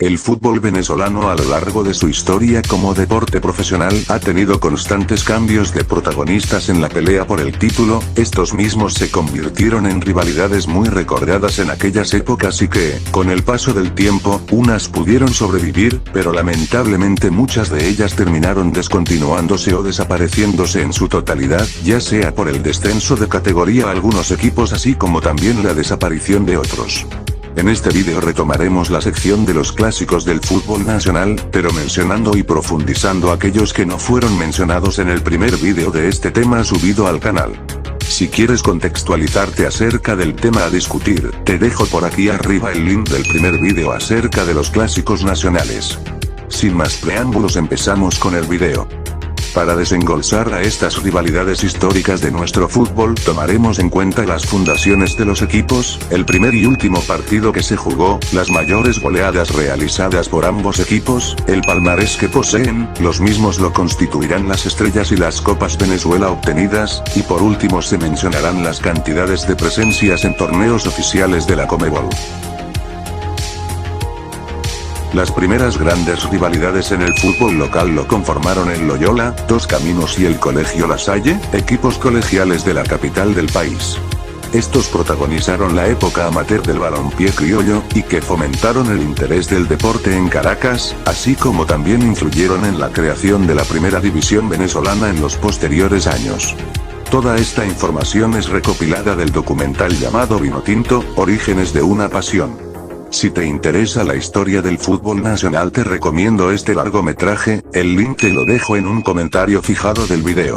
El fútbol venezolano a lo largo de su historia como deporte profesional ha tenido constantes cambios de protagonistas en la pelea por el título, estos mismos se convirtieron en rivalidades muy recordadas en aquellas épocas y que, con el paso del tiempo, unas pudieron sobrevivir, pero lamentablemente muchas de ellas terminaron descontinuándose o desapareciéndose en su totalidad, ya sea por el descenso de categoría a algunos equipos así como también la desaparición de otros. En este vídeo retomaremos la sección de los clásicos del fútbol nacional, pero mencionando y profundizando aquellos que no fueron mencionados en el primer vídeo de este tema subido al canal. Si quieres contextualizarte acerca del tema a discutir, te dejo por aquí arriba el link del primer vídeo acerca de los clásicos nacionales. Sin más preámbulos empezamos con el vídeo. Para desengolsar a estas rivalidades históricas de nuestro fútbol tomaremos en cuenta las fundaciones de los equipos, el primer y último partido que se jugó, las mayores goleadas realizadas por ambos equipos, el palmarés que poseen, los mismos lo constituirán las estrellas y las copas Venezuela obtenidas, y por último se mencionarán las cantidades de presencias en torneos oficiales de la Conmebol. Las primeras grandes rivalidades en el fútbol local lo conformaron el Loyola, Dos Caminos y el Colegio La Salle, equipos colegiales de la capital del país. Estos protagonizaron la época amateur del balompié criollo, y que fomentaron el interés del deporte en Caracas, así como también influyeron en la creación de la primera división venezolana en los posteriores años. Toda esta información es recopilada del documental llamado Vinotinto, Orígenes de una Pasión. Si te interesa la historia del fútbol nacional te recomiendo este largometraje, el link te lo dejo en un comentario fijado del video.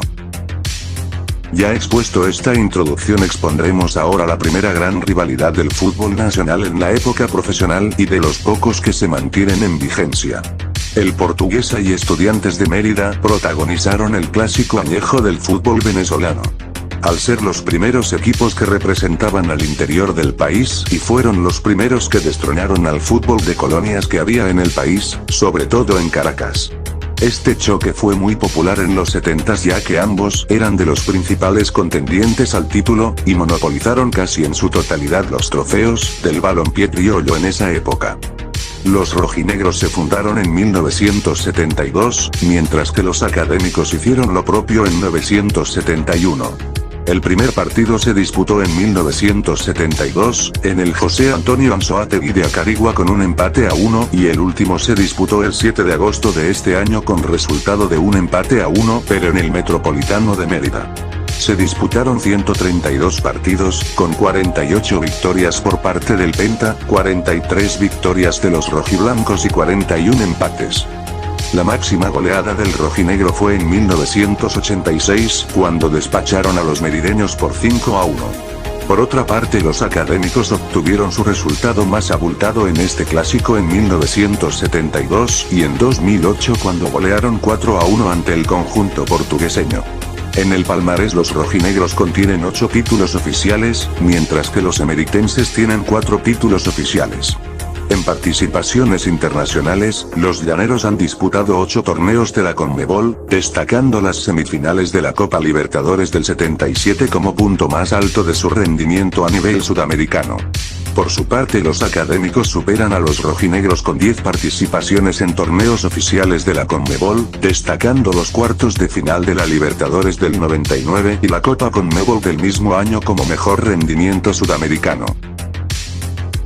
Ya expuesto esta introducción expondremos ahora la primera gran rivalidad del fútbol nacional en la época profesional y de los pocos que se mantienen en vigencia. El Portuguesa y Estudiantes de Mérida protagonizaron el clásico añejo del fútbol venezolano. Al ser los primeros equipos que representaban al interior del país y fueron los primeros que destronaron al fútbol de colonias que había en el país, sobre todo en Caracas. Este choque fue muy popular en los 70s ya que ambos eran de los principales contendientes al título, y monopolizaron casi en su totalidad los trofeos del balompié criollo en esa época. Los rojinegros se fundaron en 1972, mientras que los académicos hicieron lo propio en 1971. El primer partido se disputó en 1972, en el José Antonio Anzoátegui de Acarigua con un empate a 1 y el último se disputó el 7 de agosto de este año con resultado de un empate a 1 pero en el Metropolitano de Mérida. Se disputaron 132 partidos, con 48 victorias por parte del Penta, 43 victorias de los rojiblancos y 41 empates. La máxima goleada del rojinegro fue en 1986, cuando despacharon a los merideños por 5-1. Por otra parte los académicos obtuvieron su resultado más abultado en este clásico en 1972 y en 2008 cuando golearon 4-1 ante el conjunto portugueseño. En el palmarés los rojinegros contienen 8 títulos oficiales, mientras que los emeritenses tienen 4 títulos oficiales. En participaciones internacionales, los llaneros han disputado 8 torneos de la Conmebol, destacando las semifinales de la Copa Libertadores del 77 como punto más alto de su rendimiento a nivel sudamericano. Por su parte los académicos superan a los rojinegros con 10 participaciones en torneos oficiales de la Conmebol, destacando los cuartos de final de la Libertadores del 99 y la Copa Conmebol del mismo año como mejor rendimiento sudamericano.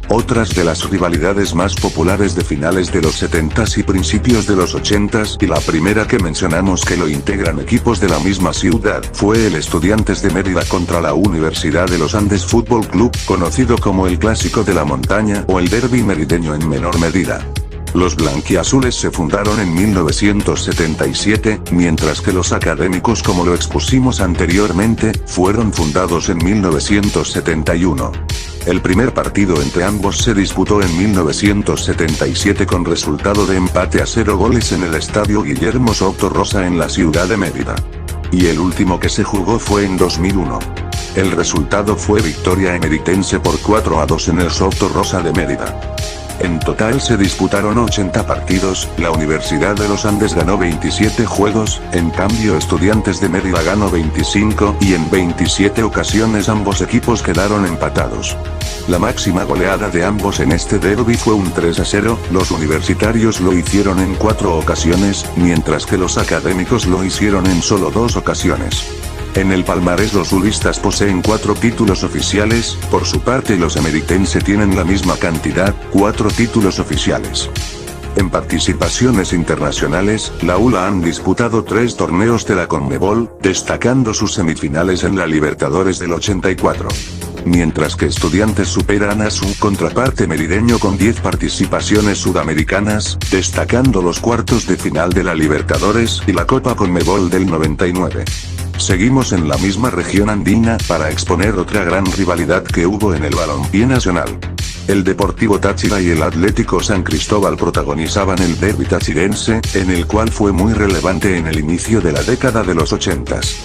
Otras de las rivalidades más populares de finales de los 70s y principios de los 80s y la primera que mencionamos que lo integran equipos de la misma ciudad fue el Estudiantes de Mérida contra la Universidad de los Andes Fútbol Club, conocido como el Clásico de la Montaña o el Derbi Merideño en menor medida. Los blanquiazules se fundaron en 1977, mientras que los académicos como lo expusimos anteriormente, fueron fundados en 1971. El primer partido entre ambos se disputó en 1977 con resultado de empate a 0 goles en el Estadio Guillermo Soto Rosa en la ciudad de Mérida. Y el último que se jugó fue en 2001. El resultado fue victoria emeritense por 4-2 en el Soto Rosa de Mérida. En total se disputaron 80 partidos, la Universidad de los Andes ganó 27 juegos, en cambio Estudiantes de Mérida ganó 25 y en 27 ocasiones ambos equipos quedaron empatados. La máxima goleada de ambos en este derbi fue un 3-0, los universitarios lo hicieron en 4 ocasiones, mientras que los académicos lo hicieron en solo 2 ocasiones. En el palmarés los zulistas poseen 4 títulos oficiales, por su parte los emeritense tienen la misma cantidad, 4 títulos oficiales. En participaciones internacionales, la ULA han disputado 3 torneos de la Conmebol, destacando sus semifinales en la Libertadores del 84. Mientras que Estudiantes superan a su contraparte merideño con 10 participaciones sudamericanas, destacando los cuartos de final de la Libertadores y la Copa Conmebol del 99. Seguimos en la misma región andina para exponer otra gran rivalidad que hubo en el balompié nacional. El Deportivo Táchira y el Atlético San Cristóbal protagonizaban el derbi tachirense, en el cual fue muy relevante en el inicio de la década de los 80s.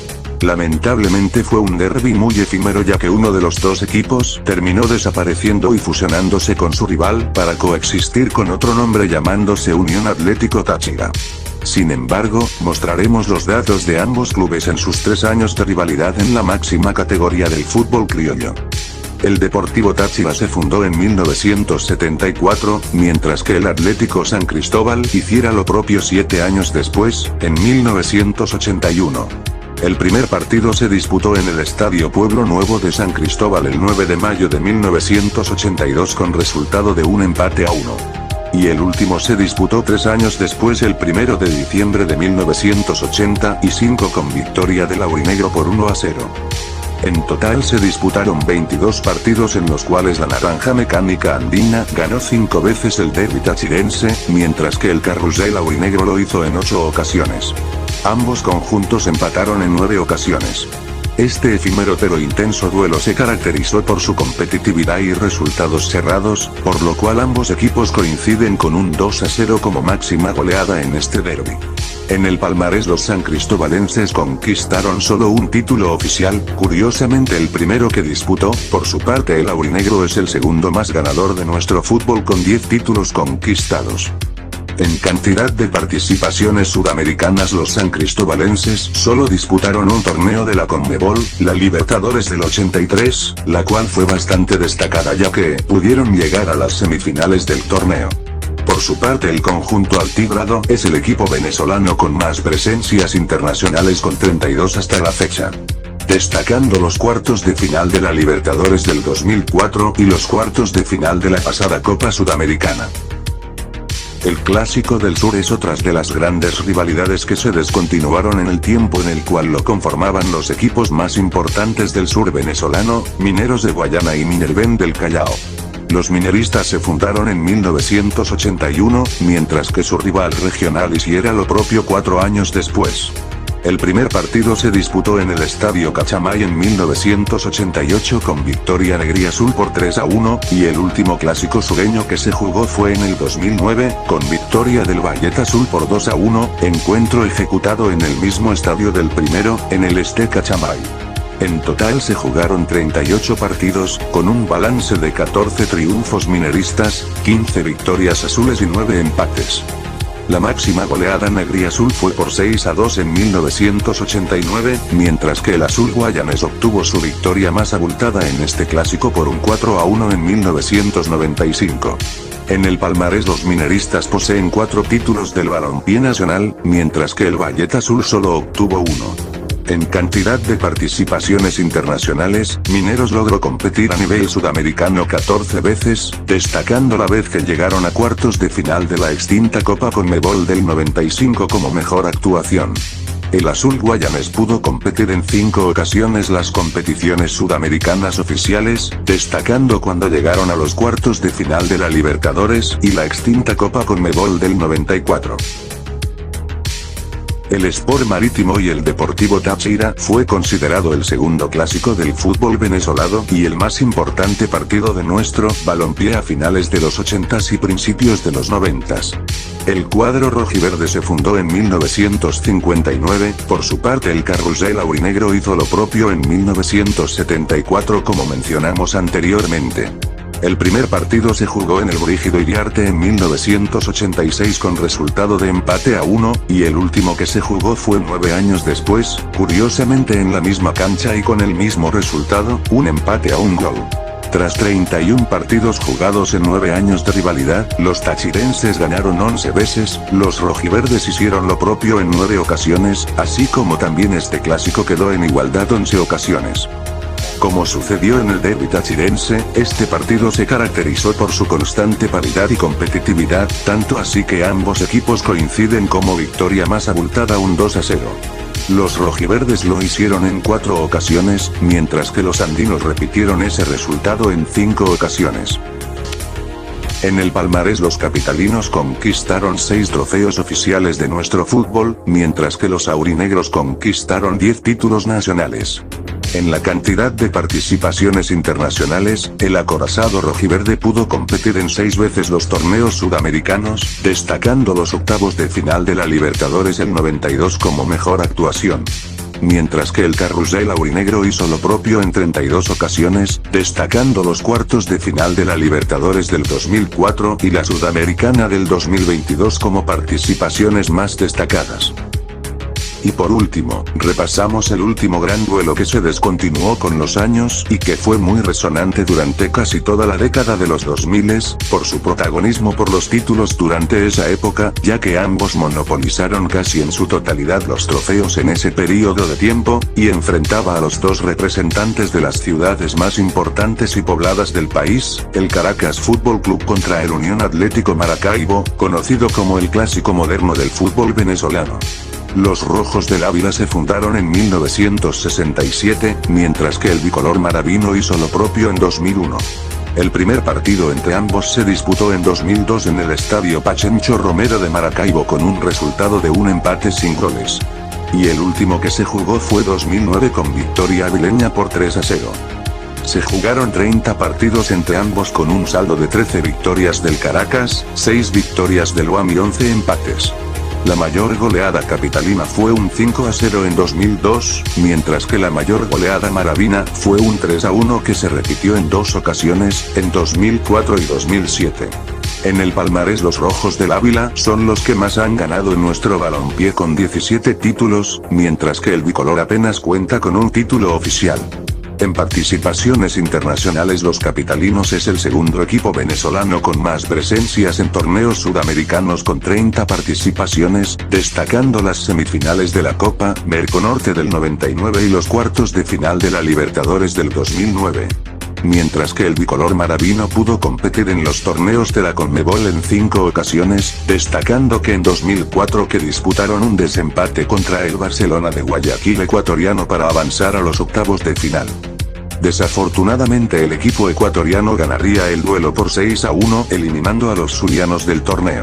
Lamentablemente fue un derbi muy efímero ya que uno de los dos equipos terminó desapareciendo y fusionándose con su rival para coexistir con otro nombre llamándose Unión Atlético Táchira. Sin embargo, mostraremos los datos de ambos clubes en sus 3 años de rivalidad en la máxima categoría del fútbol criollo. El Deportivo Táchira se fundó en 1974, mientras que el Atlético San Cristóbal hiciera lo propio 7 años después, en 1981. El primer partido se disputó en el Estadio Pueblo Nuevo de San Cristóbal el 9 de mayo de 1982 con resultado de un empate a 1. Y el último se disputó 3 años después el 1 de diciembre de 1985 con victoria del aurinegro por 1-0. En total se disputaron 22 partidos en los cuales la Naranja Mecánica Andina ganó 5 veces el derbi tachirense, mientras que el Carrusel aurinegro lo hizo en 8 ocasiones. Ambos conjuntos empataron en 9 ocasiones. Este efímero pero intenso duelo se caracterizó por su competitividad y resultados cerrados, por lo cual ambos equipos coinciden con un 2-0 como máxima goleada en este derbi. En el palmarés los san cristobalenses conquistaron solo un título oficial, curiosamente el primero que disputó, por su parte el aurinegro es el segundo más ganador de nuestro fútbol con 10 títulos conquistados. En cantidad de participaciones sudamericanas los san cristobalenses solo disputaron un torneo de la Conmebol, la Libertadores del 83, la cual fue bastante destacada ya que pudieron llegar a las semifinales del torneo. Por su parte el conjunto altigrado es el equipo venezolano con más presencias internacionales con 32 hasta la fecha. Destacando los cuartos de final de la Libertadores del 2004 y los cuartos de final de la pasada Copa Sudamericana. El Clásico del Sur es otra de las grandes rivalidades que se descontinuaron en el tiempo en el cual lo conformaban los equipos más importantes del sur venezolano, Mineros de Guayana y Minerven del Callao. Los mineristas se fundaron en 1981, mientras que su rival regional hiciera lo propio 4 años después. El primer partido se disputó en el Estadio Cachamay en 1988 con victoria negriazul por 3-1, y el último clásico sureño que se jugó fue en el 2009, con victoria del Valleta Azul por 2-1, encuentro ejecutado en el mismo estadio del primero, en el Este Cachamay. En total se jugaron 38 partidos, con un balance de 14 triunfos mineristas, 15 victorias azules y 9 empates. La máxima goleada negriazul fue por 6-2 en 1989, mientras que el azul guayanés obtuvo su victoria más abultada en este clásico por un 4-1 en 1995. En el palmarés los mineristas poseen 4 títulos del balompié nacional, mientras que el Valleta Azul solo obtuvo 1. En cantidad de participaciones internacionales, Mineros logró competir a nivel sudamericano 14 veces, destacando la vez que llegaron a cuartos de final de la extinta Copa Conmebol del 95 como mejor actuación. El azul guayanés pudo competir en 5 ocasiones las competiciones sudamericanas oficiales, destacando cuando llegaron a los cuartos de final de la Libertadores y la extinta Copa Conmebol del 94. El Sport Marítimo y el Deportivo Táchira fue considerado el segundo clásico del fútbol venezolano y el más importante partido de nuestro balompié a finales de los 80s y principios de los 90s. El cuadro rojiverde se fundó en 1959, por su parte el Carrusel aurinegro hizo lo propio en 1974 como mencionamos anteriormente. El primer partido se jugó en el Brígido Iriarte en 1986 con resultado de empate a 1, y el último que se jugó fue 9 años después, curiosamente en la misma cancha y con el mismo resultado, un empate a 1 gol. Tras 31 partidos jugados en 9 años de rivalidad, los tachirenses ganaron 11 veces, los rojiverdes hicieron lo propio en 9 ocasiones, así como también este clásico quedó en igualdad 11 ocasiones. Como sucedió en el derbi tachirense, este partido se caracterizó por su constante paridad y competitividad, tanto así que ambos equipos coinciden como victoria más abultada, un 2-0. Los rojiverdes lo hicieron en 4 ocasiones, mientras que los andinos repitieron ese resultado en 5 ocasiones. En el palmarés los capitalinos conquistaron 6 trofeos oficiales de nuestro fútbol, mientras que los aurinegros conquistaron 10 títulos nacionales. En la cantidad de participaciones internacionales, el acorazado rojiverde pudo competir en 6 veces los torneos sudamericanos, destacando los octavos de final de la Libertadores el 92 como mejor actuación. Mientras que el carrusel aurinegro hizo lo propio en 32 ocasiones, destacando los cuartos de final de la Libertadores del 2004 y la Sudamericana del 2022 como participaciones más destacadas. Y por último, repasamos el último gran duelo que se descontinuó con los años y que fue muy resonante durante casi toda la década de los 2000, por su protagonismo por los títulos durante esa época, ya que ambos monopolizaron casi en su totalidad los trofeos en ese periodo de tiempo, y enfrentaba a los dos representantes de las ciudades más importantes y pobladas del país, el Caracas Fútbol Club contra el Unión Atlético Maracaibo, conocido como el clásico moderno del fútbol venezolano. Los Rojos del Ávila se fundaron en 1967, mientras que el bicolor maravino hizo lo propio en 2001. El primer partido entre ambos se disputó en 2002 en el Estadio Pachencho Romero de Maracaibo con un resultado de un empate sin goles. Y el último que se jugó fue 2009 con victoria avileña por 3-0. Se jugaron 30 partidos entre ambos con un saldo de 13 victorias del Caracas, 6 victorias del UAM y 11 empates. La mayor goleada capitalina fue un 5-0 en 2002, mientras que la mayor goleada maravina fue un 3-1 que se repitió en 2 ocasiones, en 2004 y 2007. En el palmarés los Rojos del Ávila son los que más han ganado en nuestro balompié con 17 títulos, mientras que el bicolor apenas cuenta con un título oficial. En participaciones internacionales los capitalinos es el segundo equipo venezolano con más presencias en torneos sudamericanos con 30 participaciones, destacando las semifinales de la Copa Merconorte del 99 y los cuartos de final de la Libertadores del 2009. Mientras que el bicolor maravino pudo competir en los torneos de la Conmebol en 5 ocasiones, destacando que en 2004 que disputaron un desempate contra el Barcelona de Guayaquil ecuatoriano para avanzar a los octavos de final. Desafortunadamente el equipo ecuatoriano ganaría el duelo por 6-1, eliminando a los zulianos del torneo.